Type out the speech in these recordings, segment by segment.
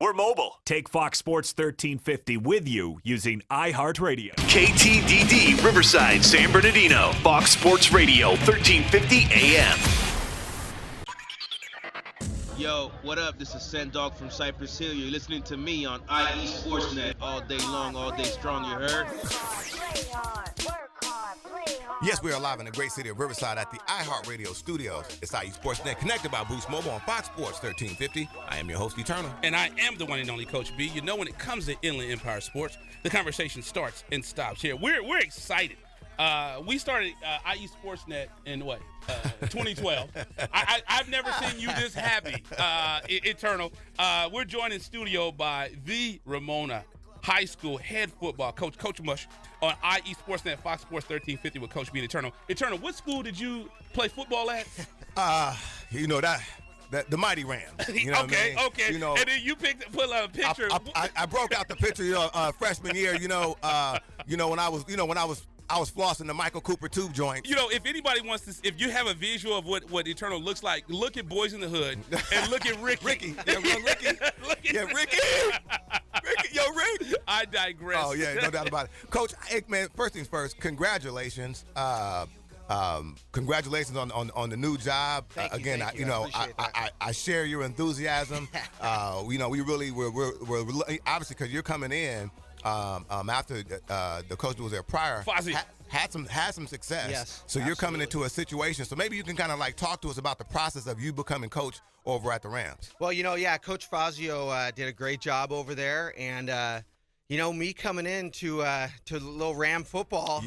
We're mobile. Take Fox Sports 1350 with you using iHeartRadio. KTDD Riverside, San Bernardino. Fox Sports Radio, 1350 AM. Yo, what up? This is Send Dog from Cypress Hill. You're listening to me on IE Sportsnet all day long, all day strong, you heard? Yes, we are live in the great city of Riverside at the iHeartRadio studios. It's IE Sportsnet, connected by Boost Mobile on Fox Sports 1350. I am your host, Eternal. And I am the one and only Coach B. You know, when it comes to Inland Empire Sports, the conversation starts and stops here. We're excited. We started IE Sportsnet in 2012. I've never seen you this happy, Eternal. We're joined in studio by the Ramona High School head football coach, Coach Mush, on IE Sportsnet, Fox Sports 1350 with Coach B and Eternal. Eternal, what school did you play football at? The Mighty Rams. You know okay. what I mean? You know, and then you put a picture. I broke out the picture freshman year. When I was flossing the Michael Cooper tube joint. You know, if anybody wants to, if you have a visual of what Eternal looks like, look at Boys in the Hood and look at Ricky. Ricky. Yeah, Ricky. Yo, Rick. I digress. Oh, yeah, no doubt about it. Coach, hey, man, first things first, congratulations. Congratulations on the new job. Thank Again, you. I share your enthusiasm. We really we're obviously because you're coming in after the coach who was there prior had some success. Yes, so you're coming into a situation. So maybe you can kind of like talk to us about the process of you becoming coach over at the Rams. Well, Coach Fazio did a great job over there, and me coming into to little Ram football,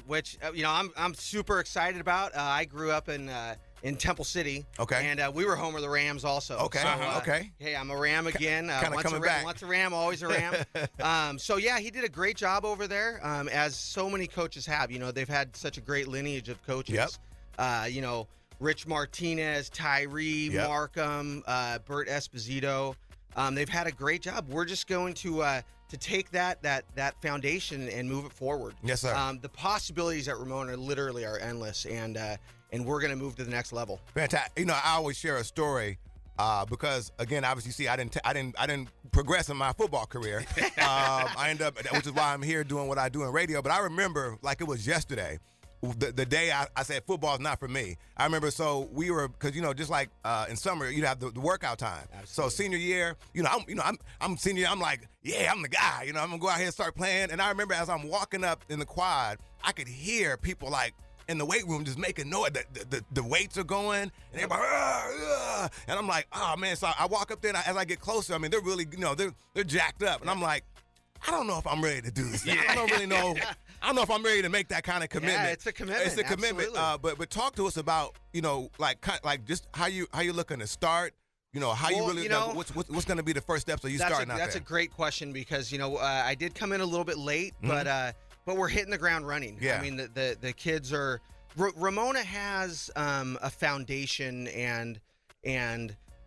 which I'm super excited about. I grew up in Temple City, okay, and we were home of the Rams also. Okay, okay. Hey, I'm a Ram again. Kind of coming back. Once a Ram, always a Ram. He did a great job over there, as so many coaches have. They've had such a great lineage of coaches. Yep. Rich Martinez, Tyree, Markham, Bert Esposito. They've had a great job. We're just going to take that foundation and move it forward. Yes, sir. The possibilities at Ramona literally are endless, and we're going to move to the next level. Fantastic. I always share a story because, again, obviously, I didn't progress in my football career. I ended up, which is why I'm here doing what I do in radio. But I remember like it was yesterday. The day I said football is not for me. I remember, so we were, because just like in summer you have the workout time. Absolutely. So senior year, I'm senior. I'm like, yeah, I'm the guy. I'm gonna go out here and start playing. And I remember as I'm walking up in the quad, I could hear people like in the weight room just making noise. The weights are going, and everybody, and I'm like, oh man. So I walk up there, and as I get closer, I mean, they're really, they're jacked up, and I'm like, I don't know if I'm ready to do this. I don't really know. I don't know if I'm ready to make that kind of commitment. Yeah, it's a commitment. It's a commitment. But talk to us about like just how you looking to start. How you really what's going to be the first steps of you starting out there. That's a great question because I did come in a little bit late, but we're hitting the ground running. Yeah. I mean the kids are. Ramona has a foundation and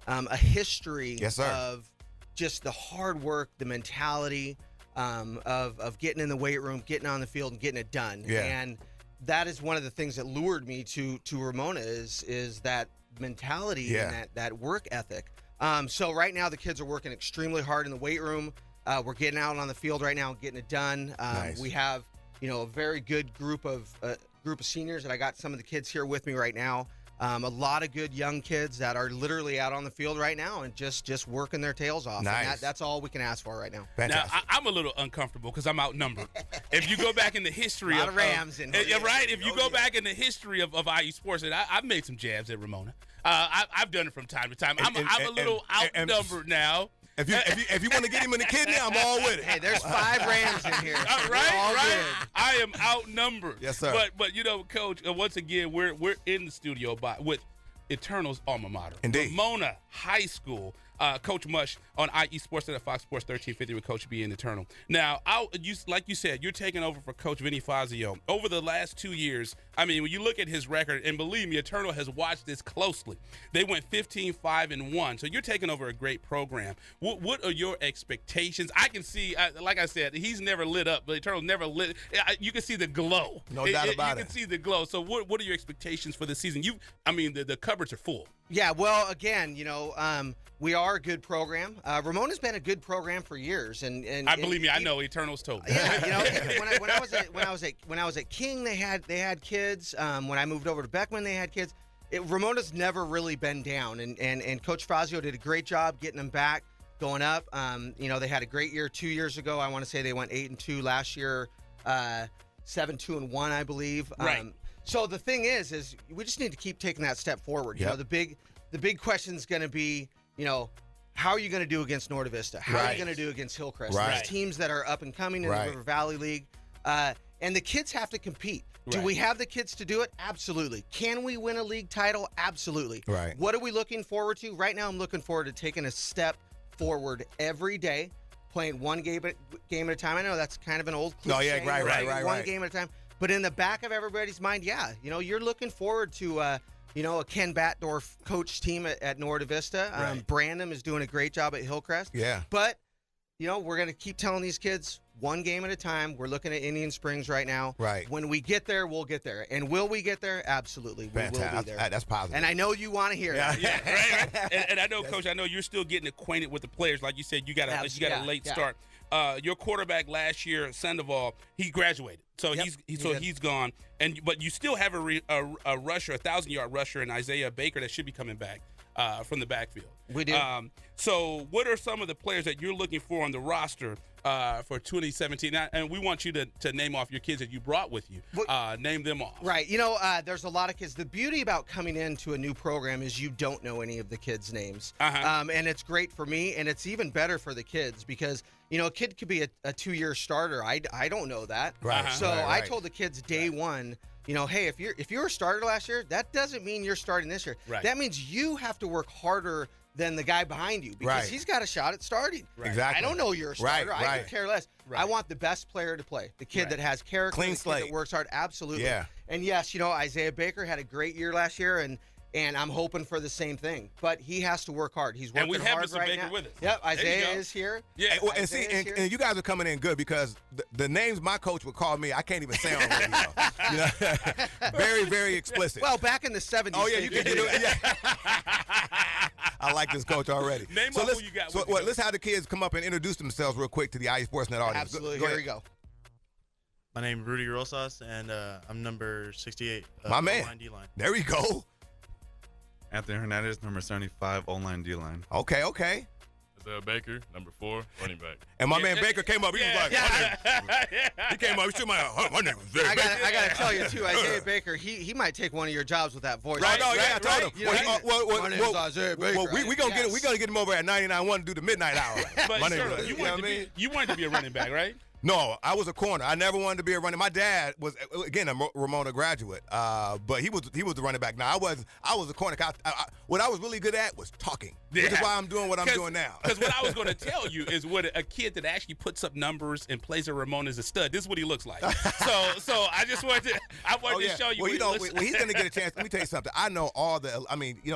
a history of just the hard work, the mentality. Of getting in the weight room, getting on the field, and getting it done. Yeah. And that is one of the things that lured me to Ramona is that mentality and that work ethic. So right now the kids are working extremely hard in the weight room. We're getting out on the field right now and getting it done. Nice. We have a very good group of seniors, and I got some of the kids here with me right now. A lot of good young kids that are literally out on the field right now and just working their tails off. Nice. And that's all we can ask for right now. Fantastic. Now, I'm a little uncomfortable because I'm outnumbered. If you go back in the history a lot of Rams in here. Right? If you go back in the history of IE Sports, and I've made some jabs at Ramona. I've done it from time to time. I'm a little outnumbered now. If you want to get him in the kidney, I'm all with it. Hey, there's 5 Rams in here. So right. Good. I am outnumbered. Yes, sir. But Coach, once again, we're in the studio with Eternal's alma mater. Indeed. Ramona High School. Coach Mush on IE Sports at Fox Sports 1350 with Coach B and Eternal. Now, like you said, you're taking over for Coach Vinny Fazio. Over the last 2 years, I mean, when you look at his record, and believe me, Eternal has watched this closely. They went 15-5-1, so you're taking over a great program. What are your expectations? I can see, like I said, he's never lit up, but Eternal never lit. You can see the glow. No doubt about it. You can see the glow. So what are your expectations for the season? The cupboards are full. Yeah, well, again, we are a good program. Ramona's been a good program for years, and believe me, I know. Eternal's told. Yeah, when I was at King, they had kids. When I moved over to Beckman, they had kids. Ramona's never really been down, and Coach Fazio did a great job getting them back, going up. They had a great year 2 years ago. I want to say they went 8-2 last year, 7-2-1, I believe. Right. So the thing is we just need to keep taking that step forward. Yep. The big question is going to be, how are you going to do against Norte Vista? How are you going to do against Hillcrest? Right. There's teams that are up and coming in the River Valley League, and the kids have to compete. Do we have the kids to do it? Absolutely. Can we win a league title? Absolutely. Right. What are we looking forward to? Right now, I'm looking forward to taking a step forward every day, playing one game at a time. I know that's kind of an old cliche. No, yeah, right. One game at a time. But in the back of everybody's mind, you're looking forward to a Ken Batdorf coach team at Norte Vista. Brandon is doing a great job at Hillcrest. Yeah. But, we're going to keep telling these kids one game at a time. We're looking at Indian Springs right now. Right. When we get there, we'll get there. And will we get there? Absolutely. We will be there. That's positive. And I know you want to hear that. Yeah, right. And I know, Coach, you're still getting acquainted with the players. Like you said, you got a late start. Your quarterback last year, Sandoval, he graduated, so he's gone. But you still have a rusher, 1,000-yard rusher, in Isaiah Baker that should be coming back from the backfield. We do. So what are some of the players that you're looking for on the roster for 2017? And we want you to name off your kids that you brought with you. Name them off. Right. There's a lot of kids. The beauty about coming into a new program is you don't know any of the kids' names. And it's great for me, and it's even better for the kids because, a kid could be a 2-year starter. I don't know that. Right. So I told the kids day one, hey, if you were a starter last year, that doesn't mean you're starting this year. Right. That means you have to work harder than the guy behind you because he's got a shot at starting. Right. Exactly. I don't know you're a starter. Right. I could care less. Right. I want the best player to play, the kid that has character, Clean the slate. kid that works hard. Absolutely. Yeah. And yes, Isaiah Baker had a great year last year, and I'm hoping for the same thing. But he has to work hard. He's working hard right now. And we have Mr. Baker with us. Yep, Isaiah is here. Yeah. And you guys are coming in good because the names my coach would call me, I can't even say on radio. Very, very explicit. Well, back in the 70s. Oh, yeah, you can get it. Yeah. I like this coach already. Name off who you got. Let's have the kids come up and introduce themselves real quick to the IE Sportsnet audience. Absolutely. Go Here ahead. we go. My name is Rudy Rosas, and I'm number 68. My man. O-line, D-line. There we go. Anthony Hernandez, number 75, O-line, D-line. Okay. Isaiah Baker, number 4, running back. And my man Baker came up. He was like, he came up. He shook my hand. My name was Baker. I got to tell you, too, Isaiah Baker, he might take one of your jobs with that voice. Right, I told him. My name is Isaiah Baker. Well, we're going to get him over at 99.1 to do the midnight hour. But My name Shirley, is, you wanted to be a running back, right? No, I was a corner. I never wanted to be a running. My dad was, again, a Ramona graduate, but he was the running back. Now, I was a corner. What I was really good at was talking, which is why I'm doing what I'm doing now. Because what I was going to tell you is what a kid that actually puts up numbers and plays a Ramona is a stud. This is what he looks like. So I just wanted to show you. Well, he's going to get a chance. Let me tell you something. I know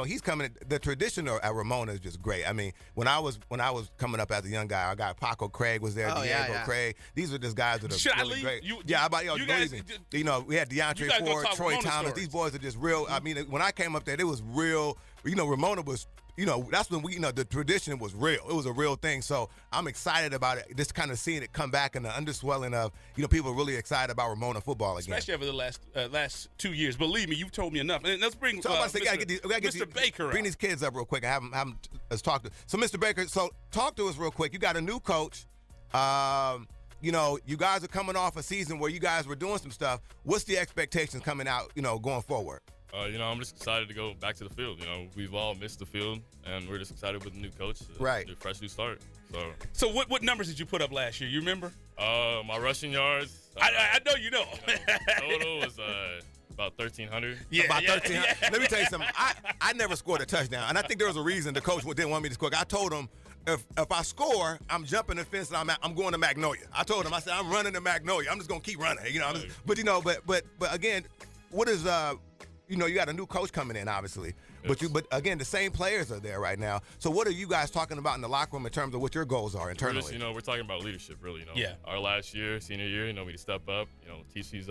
he's coming. The tradition at Ramona is just great. I mean, when I was coming up as a young guy, I got Paco Craig was there, Diego Craig. These are just guys that are really great. We had DeAndre Ford, Troy Thomas. Stories. These boys are just real. I mean, when I came up there, it was real. Ramona was, that's when the tradition was real. It was a real thing. So I'm excited about it. Just kind of seeing it come back and the underswelling of, people really excited about Ramona football again. Especially over the last 2 years. Believe me, you've told me enough. And let's bring Mr. Baker. Bring these kids up real quick. Let's talk to. So Mr. Baker, talk to us real quick. You got a new coach. You guys are coming off a season where you guys were doing some stuff. What's the expectations coming out, going forward? I'm just excited to go back to the field. We've all missed the field, and we're just excited with the new coach. Right. Fresh new start. So what numbers did you put up last year? You remember? My rushing yards. I know you know. Total was about 1,300. Yeah, about 1,300. Let me tell you something. I never scored a touchdown, and I think there was a reason the coach didn't want me to score. I told him, if I score, I'm jumping the fence and I'm going to Magnolia. I told him, I said, I'm running to Magnolia. I'm just going to keep running. But again, what is you got a new coach coming in, obviously. Yes. But again, the same players are there right now. So what are you guys talking about in the locker room in terms of what your goals are internally? We're talking about leadership, really. Yeah. Our last year, senior year, we need to step up. Teach these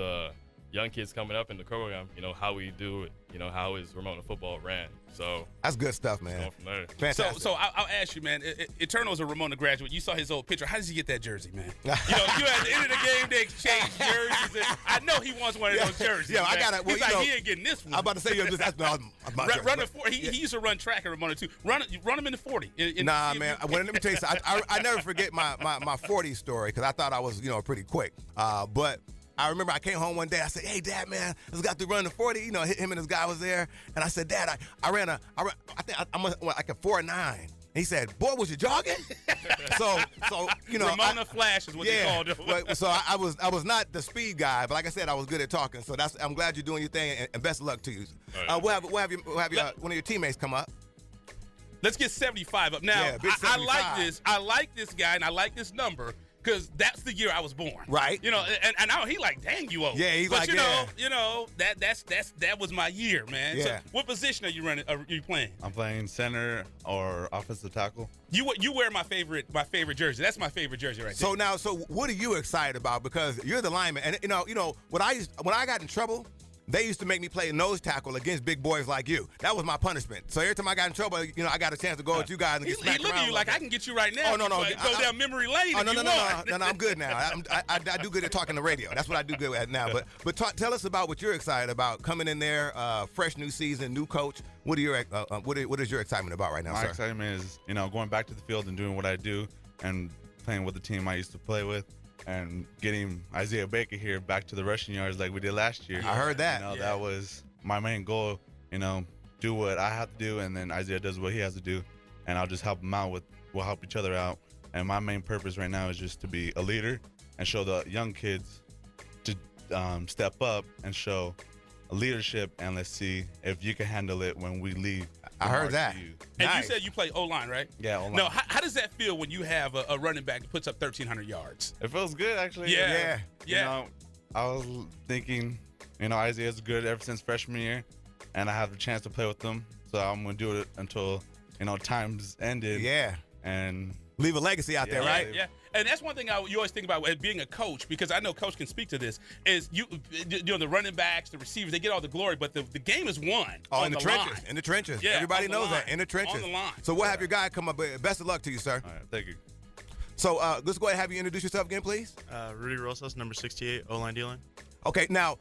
young kids coming up in the program, how we do it, how is Ramona football ran. So that's good stuff, man. Going from there. Fantastic. So I'll ask you, man. Eternal's a Ramona graduate. You saw his old picture. How does he get that jersey, man? You at the end of the game, they exchange jerseys. I know he wants one of those jerseys. Yeah, I got it. He's like, he ain't getting this one. I'm about to say, that's my jersey. Run the 40. He used to run track at Ramona too. Run him in the 40. Nah, man. Let me tell you something. I never forget my 40 story because I thought I was pretty quick. But I remember I came home one day. I said, "Hey, Dad, man, let's got to run the 40." Him and his guy was there, and I said, "Dad, I ran I'm like a 4.9." He said, "Boy, was you jogging?" so Ramona Flash is what they called him. So I was not the speed guy, but like I said, I was good at talking. So I'm glad you're doing your thing, and best of luck to you. Right. We'll have one of your teammates come up. Let's get 75 up now. Yeah, big I like 75. this. I like this guy, and I like this number. Because that's the year I was born, right? And now he like, dang, you old. Yeah, he's but like, that was my year, man. Yeah. So what position are you running? Are you playing? I'm playing center or offensive tackle. You wear my favorite jersey. That's my favorite jersey right there. So what are you excited about? Because you're the lineman, and when I got in trouble, they used to make me play nose tackle against big boys like you. That was my punishment. So every time I got in trouble, I got a chance to go with you guys and get smacked look around. at you like I can get you right now. Oh, no. Go down memory lane. Oh, no, I'm good now. I do good at talking the radio. That's what I do good at now. But tell us about what you're excited about coming in there, fresh new season, new coach. What is your excitement about right now, My sir? excitement is, going back to the field and doing what I do and playing with the team I used to play with. And getting Isaiah Baker here back to the rushing yards like we did last year. I heard that. That was my main goal, do what I have to do, and then Isaiah does what he has to do, and I'll just help him out we'll help each other out. And my main purpose right now is just to be a leader and show the young kids to step up and show leadership, and let's see if you can handle it when we leave. I heard that. And you said you play O-line, right? Yeah, O-line. No, how does that feel when you have a running back that puts up 1,300 yards? It feels good, actually. Yeah. I was thinking, Isaiah's good ever since freshman year, and I have the chance to play with him, so I'm going to do it until, time's ended. Yeah. And leave a legacy out there, right? Yeah. And that's one thing you always think about as being a coach, because I know Coach can speak to this, is the running backs, the receivers, they get all the glory, but the game is won. In the trenches. In the trenches. Yeah, everybody knows that. In the trenches. On the line. So we'll have your guy come up. Best of luck to you, sir. All right, thank you. So let's go ahead and have you introduce yourself again, please. Rudy Rosas, number 68, O-line, D-line. Okay, now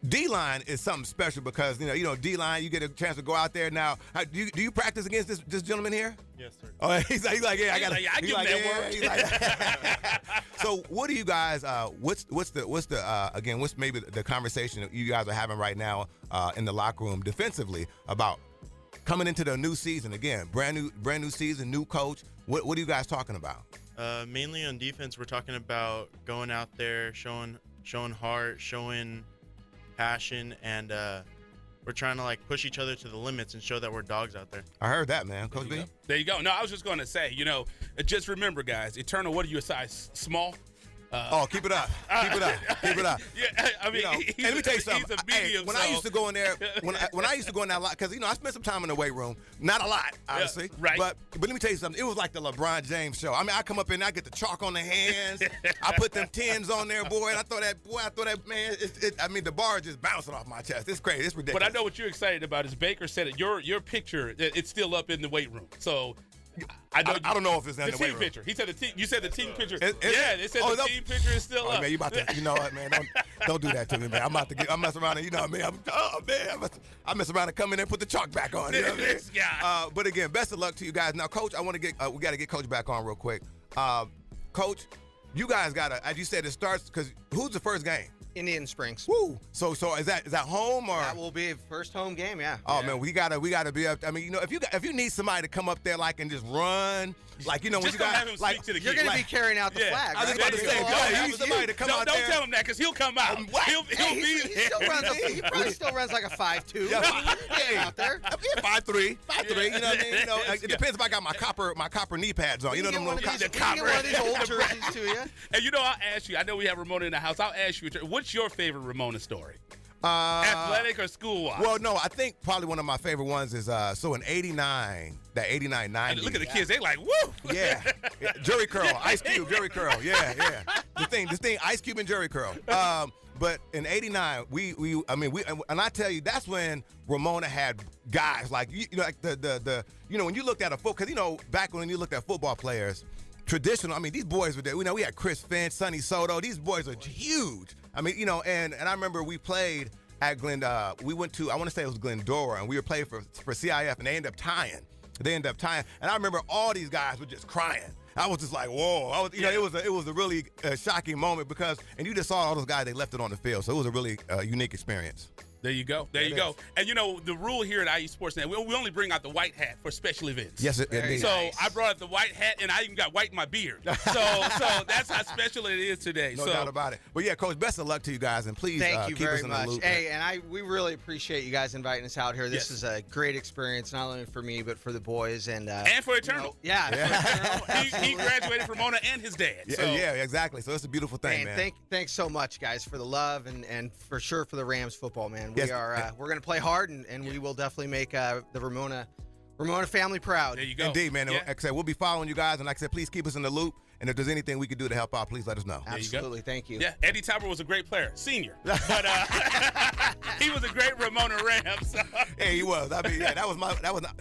D-line is something special because D-line, you get a chance to go out there. Now, do you practice against this gentleman here? Yes, sir. Oh, he's like, yeah, I got. I give him that word. So, what do you guys? What's maybe the conversation that you guys are having right now in the locker room defensively about coming into the new season again, brand new season, new coach. What are you guys talking about? Mainly on defense, we're talking about going out there, showing heart, showing passion, and we're trying to push each other to the limits and show that we're dogs out there. I heard that, man. Coach B. There you go. No, I was just going to say, just remember, guys, Eternal, what are you, a size small? Keep it up. Keep it up. Keep it up. Yeah, I mean, and let me tell you something. He's a medium, when I used to go in there, when I used to go in there a lot, because I spent some time in the weight room. Not a lot, obviously. Yeah, right. But let me tell you something. It was like the LeBron James show. I mean, I come up in and I get the chalk on the hands. I put them 10s on there, boy. And I thought that man. The bar is just bouncing off my chest. It's crazy. It's ridiculous. But I know what you're excited about is Baker said it. Your picture, it's still up in the weight room. So. I don't know if it's in the team picture. He said you said the team picture. They said the team picture is still up. Man, you about to, you know what, man? Don't do that to me, man. I'm messing around and I mess around and come in and put the chalk back on. You know what I mean? Yeah. But again, best of luck to you guys. Now, Coach, we got to get Coach back on real quick. Coach, you guys as you said, it starts because who's the first game? Indian Springs. Woo! So is that home or? That will be first home game. Yeah. Oh man, we gotta be up. I mean, if you need somebody to come up there and just run, when you guys have him speak to the you're kids. gonna be carrying out the flag. I was right? about to say, you somebody to come out there. Don't tell him that because he'll come out. He'll be there. He probably still runs like a 5'2". Yeah, out there. 5'3", you know what I mean? It depends if I got my copper knee pads on. You know them little copper. One of these old jerseys to you. And I'll ask you. I know we have Ramona in the house. I'll ask you. What's your favorite Ramona story? Athletic or school-wise? Well, no, I think probably one of my favorite ones is in '89, that '89-'90. Look at the kids; they like, woo! Yeah, Jerry curl, Ice Cube, Jerry curl. Yeah. This thing, Ice Cube and Jerry curl. But in '89, and I tell you, that's when Ramona had guys like like when you looked at a football, because back when you looked at football players, traditional. I mean, these boys were there. We had Chris Finch, Sonny Soto. These boys are huge. I mean, and I remember we played at we went to, I want to say it was Glendora, and we were playing for CIF, and they ended up tying. And I remember all these guys were just crying. I was just like, whoa. It was a really shocking moment and you just saw all those guys, they left it on the field. So it was a really unique experience. There you go. There you go. And the rule here at IE Sportsnet, we only bring out the white hat for special events. Yes, it is. So I brought out the white hat, and I even got white in my beard. So that's how special it is today. No doubt about it. But yeah, Coach, best of luck to you guys, and please keep us in the loop. Hey, and we really appreciate you guys inviting us out here. This is a great experience, not only for me but for the boys and for Eternal. For Eternal. He graduated from Ramona and his dad. Yeah, exactly. So it's a beautiful thing, man. Thanks so much, guys, for the love and for sure for the Rams football, man. We're going to play hard, and we will definitely make the Ramona family proud. There you go. Indeed, man. Like I said, we'll be following you guys, and like I said, please keep us in the loop. And if there's anything we can do to help out, please let us know. Absolutely. Thank you. Yeah, Eddie Talbert was a great player, senior. But he was a great Ramona Ram. So. Yeah, he was. I mean, that was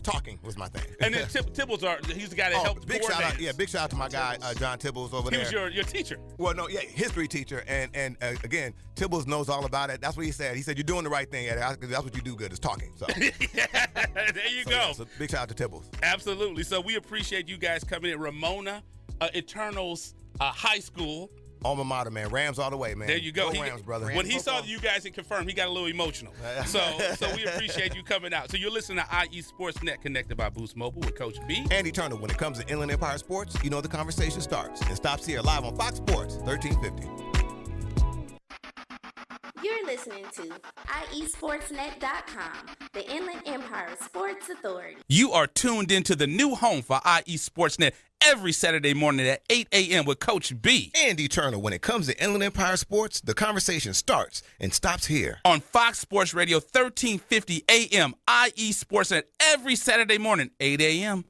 talking was my thing. And then Tibbles, he's the guy that helped big shout out, big shout out to my guy, John Tibbles over there. He was your teacher. Well, no, history teacher. And again, Tibbles knows all about it. That's what he said. He said, you're doing the right thing, Eddie. That's what you do good, is talking. So. There you go. Yeah, so big shout out to Tibbles. Absolutely. So we appreciate you guys coming in. Ramona Eternals High School. Alma mater, man. Rams all the way, man. There you go. Rams, brother. When he saw you guys at Confirm, he got a little emotional. So we appreciate you coming out. So you're listening to IE Sportsnet, connected by Boost Mobile with Coach B. Andy Turner. When it comes to Inland Empire Sports, the conversation starts and stops here live on Fox Sports 1350. You're listening to IESportsnet.com, the Inland Empire Sports Authority. You are tuned into the new home for IE Sportsnet every Saturday morning at 8 a.m. with Coach B. Andy Turner. When it comes to Inland Empire Sports, the conversation starts and stops here. On Fox Sports Radio 1350 a.m., IE Sportsnet every Saturday morning, 8 a.m.